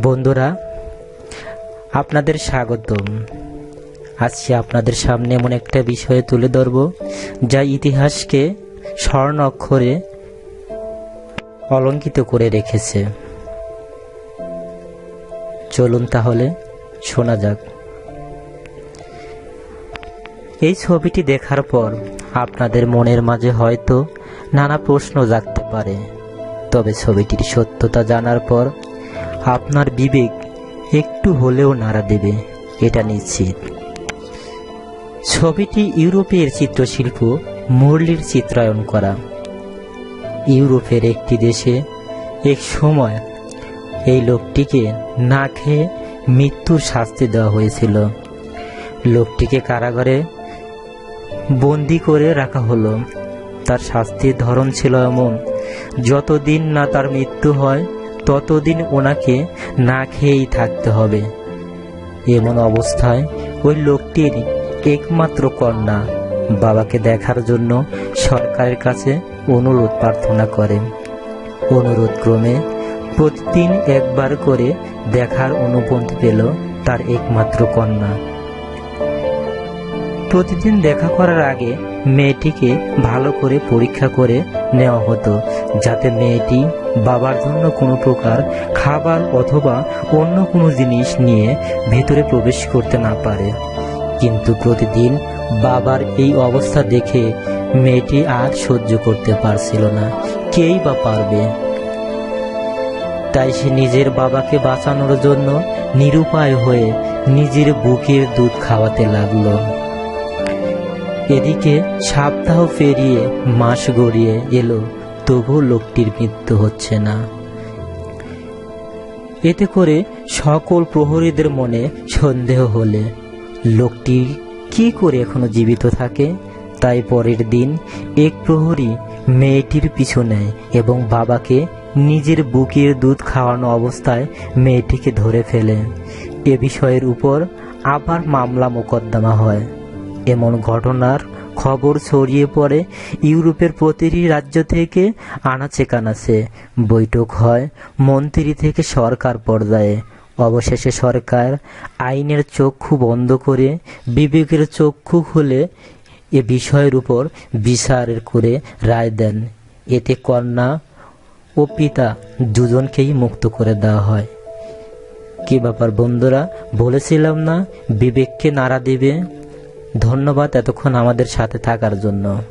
বন্ধুরা, আপনাদের স্বাগতম। আজকে আপনাদের সামনে এমন একটা বিষয় তুলে ধরব যা ইতিহাসকে স্বর্ণ অক্ষরে অলঙ্কিত করে রেখেছে। চলুন তাহলে শোনা যাক। এই ছবিটি দেখার পর আপনাদের মনের মাঝে হয়তো নানা প্রশ্ন জাগতে পারে, তবে ছবিটির সত্যতা জানার পর আপনার বিবেক একটু হলেও নাড়া দেবে, এটা নিশ্চিত। ছবিটি ইউরোপের চিত্রশিল্প মুরলির চিত্রায়ন করা। ইউরোপের একটি দেশে এক সময় এই লোকটিকে না খেয়ে মৃত্যুর শাস্তি দেওয়া হয়েছিল। লোকটিকে কারাগারে বন্দি করে রাখা হলো। তার শাস্তির ধরন ছিল এমন, যতদিন না তার মৃত্যু হয় ততদিন ওনাকে না খেয়েই থাকতে হবে। এমন অবস্থায় ওই লোকটির একমাত্র কন্যা বাবাকে দেখার জন্য সরকারের কাছে অনুরোধ প্রার্থনা করে। অনুরোধ ক্রমে প্রতিদিন একবার করে দেখার অনুমতি পেল তার একমাত্র কন্যা। প্রতিদিন দেখা করার আগে মেয়েটিকে ভালো করে পরীক্ষা করে নেওয়া হতো, যাতে মেয়েটি বাবার জন্য কোনো প্রকার খাবার অথবা অন্য কোনো জিনিস নিয়ে ভেতরে প্রবেশ করতে না পারে। কিন্তু প্রতিদিন বাবার এই অবস্থা দেখে মেয়েটি আর সহ্য করতে পারছিল না। কেই বা পারবে? তাই সে নিজের বাবাকে বাঁচানোর জন্য নিরুপায় হয়ে নিজের বুকের দুধ খাওয়াতে লাগলো। এদিকে সপ্তাহ পেরিয়ে মাস গড়িয়ে এলো, তবুও লোকটির মৃত্যু হচ্ছে না। এতে করে সকল প্রহরীদের মনে সন্দেহ হলে লোকটি কি করে এখনো জীবিত থাকে। তাই পরের দিন এক প্রহরী মেয়েটির পিছু নেয় এবং বাবাকে নিজের বুকের দুধ খাওয়ানো অবস্থায় মেয়েটিকে ধরে ফেলে। এ বিষয়ের উপর আবার মামলা মোকদ্দমা হয়। এমন ঘটনার খবর ছড়িয়ে পড়ে ইউরোপের প্রতিটি রাজ্য থেকে। আনাচে কানাচে বৈঠক হয় মন্ত্রী থেকে সরকার পর্যায়ে। অবশেষে সরকার আইনের চক্ষু বন্ধ করে বিবেকের চক্ষু খুলে এ বিষয়ের উপর বিচার করে রায় দেন। এতে কন্যা ও পিতা দুজনকেই মুক্ত করে দেওয়া হয়। কি ব্যাপার বন্ধুরা, বলেছিলাম না বিবেককে নাড়া দেবে। ধন্যবাদ এতক্ষণ আমাদের সাথে থাকার জন্য।